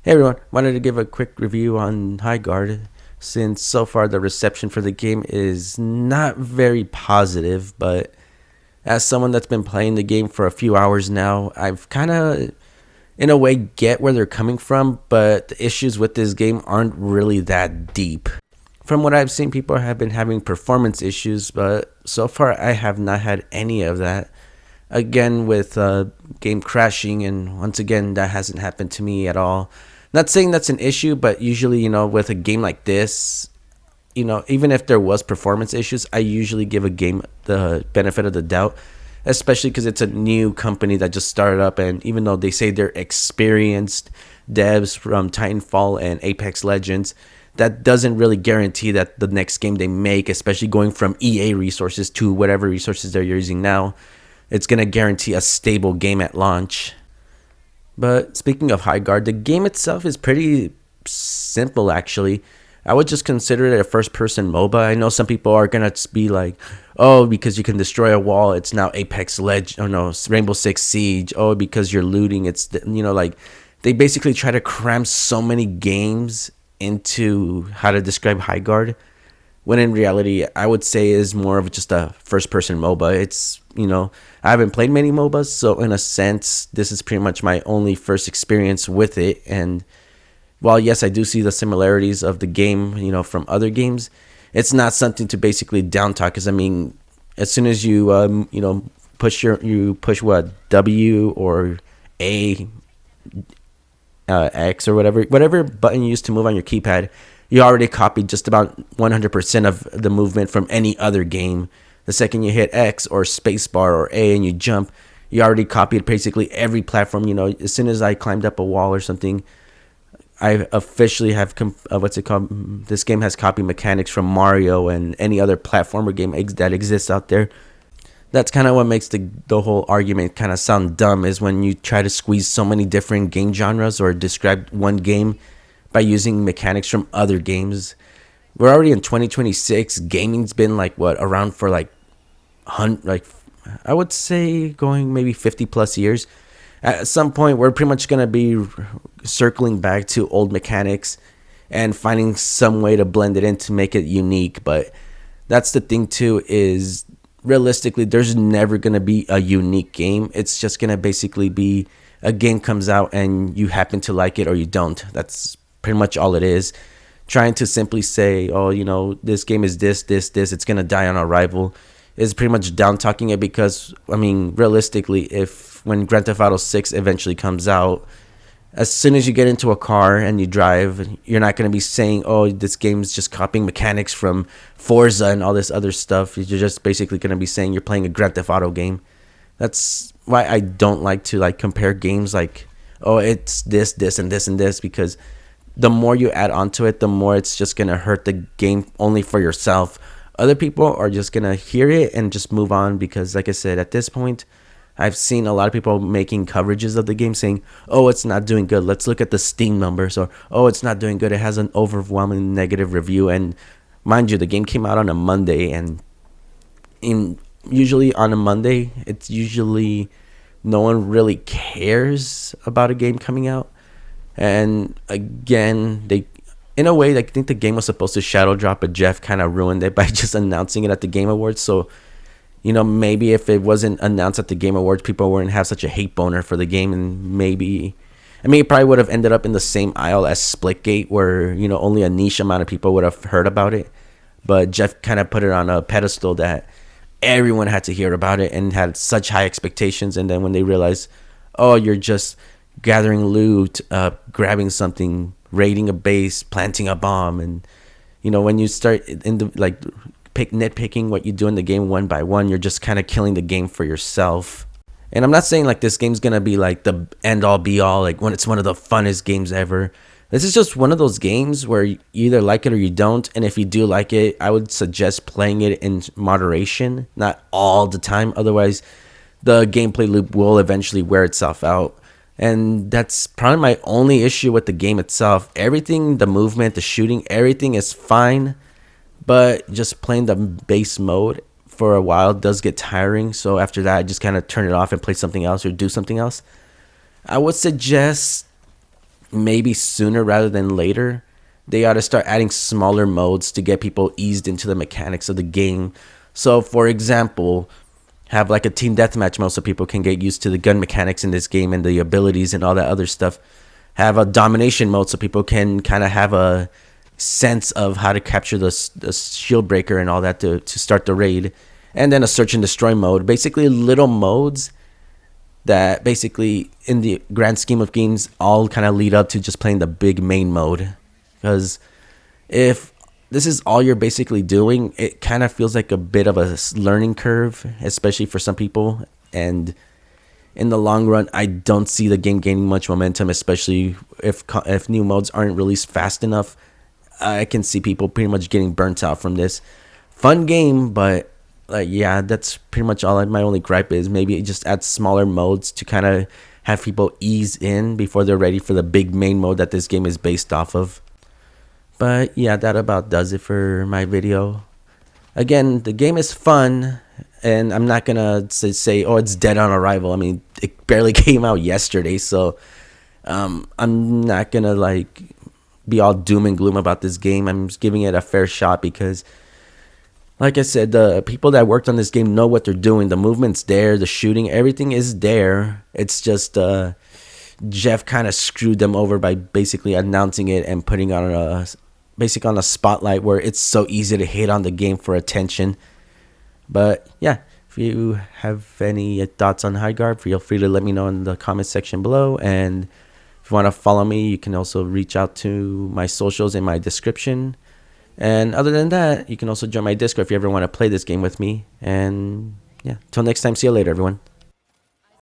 Hey everyone, wanted to give a quick review on Highguard since so far the reception for the game is not very positive, but as someone that's been playing the game for a few hours now, I've kind of in a way get where they're coming from, but the issues with this game aren't really that deep. From what I've seen, people have been having performance issues, but so far I have not had any of that. Again, with game crashing, and once again, that hasn't happened to me at all. Not saying that's an issue, but usually, with a game like this, even if there was performance issues, I usually give a game the benefit of the doubt, especially because it's a new company that just started up. And even though they say they're experienced devs from Titanfall and Apex Legends, that doesn't really guarantee that the next game they make, especially going from EA resources to whatever resources they're using now, it's going to guarantee a stable game at launch. But speaking of Highguard, the game itself is pretty simple actually. I would just consider it a first person MOBA. I know some people are going to be like, oh, because you can destroy a wall, it's now Apex Legends, or no, Rainbow Six Siege. Oh, because you're looting, it's, like they basically try to cram so many games into how to describe Highguard, when in reality I would say is more of just a first person MOBA. It's, I haven't played many MOBAs, so in a sense this is pretty much my only first experience with it. And while yes, I do see the similarities of the game, from other games, it's not something to basically down talk, because I mean, as soon as you you push what, W or A, X or whatever button you use to move on your keypad, you already copied just about 100% of the movement from any other game. The second you hit X or spacebar or A and you jump, you already copied basically every platform. As soon as I climbed up a wall or something, I officially have what's it called? This game has copied mechanics from Mario and any other platformer game that exists out there. That's kind of what makes the whole argument kind of sound dumb, is when you try to squeeze so many different game genres or describe one game by using mechanics from other games. We're already in 2026. Gaming's been around for I would say going maybe 50 plus years. At some point we're pretty much going to be circling back to old mechanics and finding some way to blend it in to make it unique. But that's the thing too, is realistically there's never going to be a unique game. It's just going to basically be a game comes out and you happen to like it or you don't. That's pretty much all it is. Trying to simply say, oh, this game is this, it's going to die on arrival, is pretty much down talking it. Because, I mean, realistically, when Grand Theft Auto 6 eventually comes out, as soon as you get into a car and you drive, you're not going to be saying, oh, this game's just copying mechanics from Forza and all this other stuff. You're just basically going to be saying you're playing a Grand Theft Auto game. That's why I don't like to compare games oh, it's this, and this, because the more you add onto it, the more it's just going to hurt the game only for yourself. Other people are just going to hear it and just move on, because like I said, at this point, I've seen a lot of people making coverages of the game saying, oh, it's not doing good, let's look at the Steam numbers, or oh, it's not doing good, it has an overwhelming negative review. And mind you, the game came out on a Monday, and usually on a Monday, it's usually no one really cares about a game coming out. And again, in a way, I think the game was supposed to shadow drop, but Geoff kind of ruined it by just announcing it at the Game Awards. So, maybe if it wasn't announced at the Game Awards, people wouldn't have such a hate boner for the game. And maybe, it probably would have ended up in the same aisle as Splitgate, where, only a niche amount of people would have heard about it. But Geoff kind of put it on a pedestal that everyone had to hear about it and had such high expectations. And then when they realized, oh, you're just gathering loot, grabbing something, raiding a base, planting a bomb, and when you start nitpicking what you do in the game one by one, you're just kind of killing the game for yourself. And I'm not saying this game's gonna be the end all be all, when it's one of the funnest games ever. This is just one of those games where you either like it or you don't. And if you do like it, I would suggest playing it in moderation, not all the time. Otherwise, the gameplay loop will eventually wear itself out. And that's probably my only issue with the game itself. Everything, the movement, the shooting, everything is fine. But just playing the base mode for a while does get tiring. So after that, I just kind of turn it off and play something else or do something else. I would suggest maybe sooner rather than later, they ought to start adding smaller modes to get people eased into the mechanics of the game. So, for example, have like a team deathmatch mode so people can get used to the gun mechanics in this game and the abilities and all that other stuff. Have a domination mode so people can kind of have a sense of how to capture the shield breaker and all that to start the raid. And then a search and destroy mode. Basically, little modes that basically, in the grand scheme of games, all kind of lead up to just playing the big main mode. Because if this is all you're basically doing, it kind of feels like a bit of a learning curve, especially for some people. And in the long run, I don't see the game gaining much momentum, especially if new modes aren't released fast enough. I can see people pretty much getting burnt out from this. Fun game, but yeah, that's pretty much all. My only gripe is maybe just add smaller modes to kind of have people ease in before they're ready for the big main mode that this game is based off of. But yeah, that about does it for my video. Again, the game is fun, and I'm not gonna say, oh, it's dead on arrival. I mean, it barely came out yesterday, so I'm not gonna like be all doom and gloom about this game. I'm just giving it a fair shot because, like I said, the people that worked on this game know what they're doing. The movement's there, the shooting, everything is there. It's just Geoff kind of screwed them over by basically announcing it and putting on a spotlight where it's so easy to hate on the game for attention. But yeah, if you have any thoughts on Highguard, feel free to let me know in the comment section below. And if you want to follow me, you can also reach out to my socials in my description. And other than that, you can also join my Discord if you ever want to play this game with me. And yeah, till next time, see you later, everyone.